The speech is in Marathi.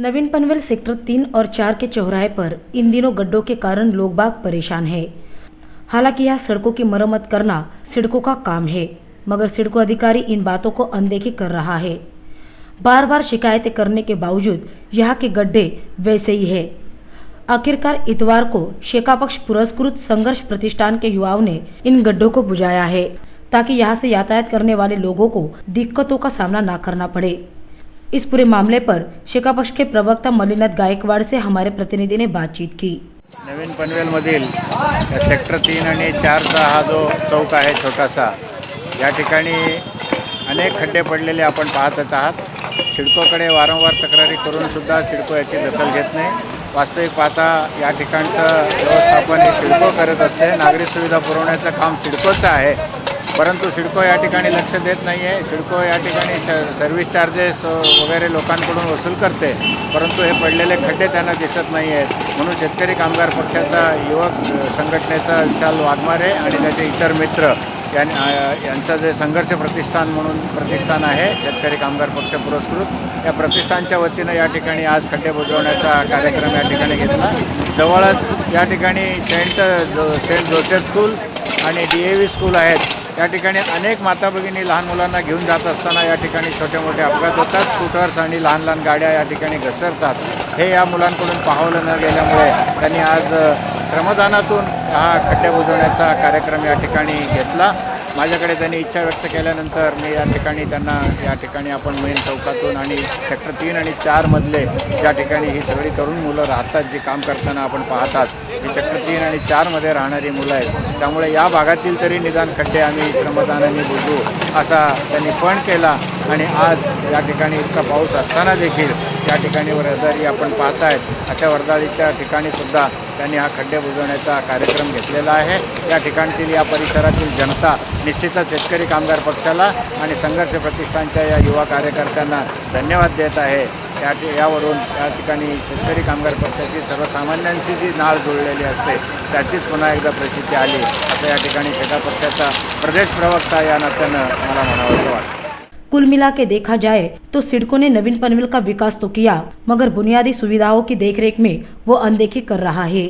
नवीन पनवेल सेक्टर 3 और 4 के चौराहे पर इन दिनों गड्ढों के कारण लोग बाग परेशान हैं। हालांकि यह सड़कों की मरम्मत करना सिडको का काम है, मगर सिडको अधिकारी इन बातों को अनदेखी कर रहा है। बार बार शिकायतें करने के बावजूद यहाँ के गड्ढे वैसे ही है। आखिरकार इतवार को शेकापक्ष पुरस्कृत संघर्ष प्रतिष्ठान के युवाओं ने इन गड्ढों को बुझाया है, ताकि यहाँ से यातायात करने वाले लोगों को दिक्कतों का सामना न करना पड़े। इस पूरे मामले पर शेकापक्ष के प्रवक्ता मल्लीनाथ गायकवाड से हमारे प्रतिनिधि ने बातचीत की। नवीन पनवेलमधील सेक्टर 3 आणि 4चा हा जो चौक आहे छोटासा, या ठिकाणी अनेक खड्डे पडलेले आपण पाहतच आहात। सिडकोकडे वारंवार तक्रारी करून सुद्धा सिडको याची दखल घेत नाही। वास्तविक पाहता या ठिकाणचं व्यवस्थापन हे सिडको करत असते। नागरिक सुविधा पुरवण्याचं काम सिडकोचं आहे, परंतु सिडको या ठिकाणी लक्ष देत नाही आहे। सिडको या ठिकाणी सर्व्हिस चार्जेस वगैरे लोकांकडून वसूल करते, परंतु हे पडलेले खड्डे त्यांना दिसत नाही आहेत। म्हणून शेतकरी कामगार पक्षाचा युवक संघटनेचा विशाल वाघमारे आणि त्याचे इतर मित्र यांचं जे संघर्ष प्रतिष्ठान म्हणून प्रतिष्ठान आहे, शेतकरी कामगार पक्ष पुरस्कृत, या प्रतिष्ठानच्या वतीनं या ठिकाणी आज खड्डे बुजवण्याचा कार्यक्रम या ठिकाणी घेतला। जवळच या ठिकाणी सेंट जोसेफ स्कूल आणि DAV स्कूल आहेत। या ठिकाणी अनेक माता भगिनी लहान मुलांना घेऊन जात असताना या ठिकाणी छोटे मोठे अपघात होतात। स्कूटर्स आणि लहान लहान गाड्या या ठिकाणी घसरतात। हे या मुलांकडून पाहवलं न गेल्यामुळे त्यांनी आज श्रमदानातून हा खड्डे बुजवण्याचा कार्यक्रम या ठिकाणी घेतला। माझ्याकडे त्यांनी इच्छा व्यक्त केल्यानंतर मी या ठिकाणी त्यांना या ठिकाणी आपण मेन चौकातून आणि सेक्टर 3 आणि 4 मधले ज्या ठिकाणी ही सगळी तरुण मुलं राहतात, जे काम करताना आपण पाहतात, ही सेक्टर 3 आणि 4 मध्ये राहणारी मुलं आहेत। त्यामुळे या भागातील तरी निदान खड्डे आम्ही श्रमदानाने बुजवू असा त्यांनी पण केला। आणि आज या ठिकाणी इतका पाऊस असताना देखील या ठिकाणी रहदारी आपण पाहतायत अशा वर्दळीच्या ठिकाणी सुद्धा त्यांनी हा खड्डे बुजवण्याचा कार्यक्रम घेतलेला आहे। या ठिकाणतील या परिसरातील जनता निश्चितच शेतकरी कामगार पक्षाला आणि संघर्ष प्रतिष्ठानच्या या युवा कार्यकर्त्यांना धन्यवाद देत आहे। यावरून या ठिकाणी शेतकरी कामगार पक्षाची सर्वसामान्यांची जी नाळ जुळलेली असते त्याचीच पुन्हा एकदा प्रचिती आली असं या ठिकाणी शेका पक्षाचा प्रदेश प्रवक्ता या नात्यानं मला म्हणावंसं वाटतं। कुल मिला के देखा जाए तो सिडको ने नवीन पनवेल का विकास तो किया, मगर बुनियादी सुविधाओं की देखरेख में वो अनदेखी कर रहा है।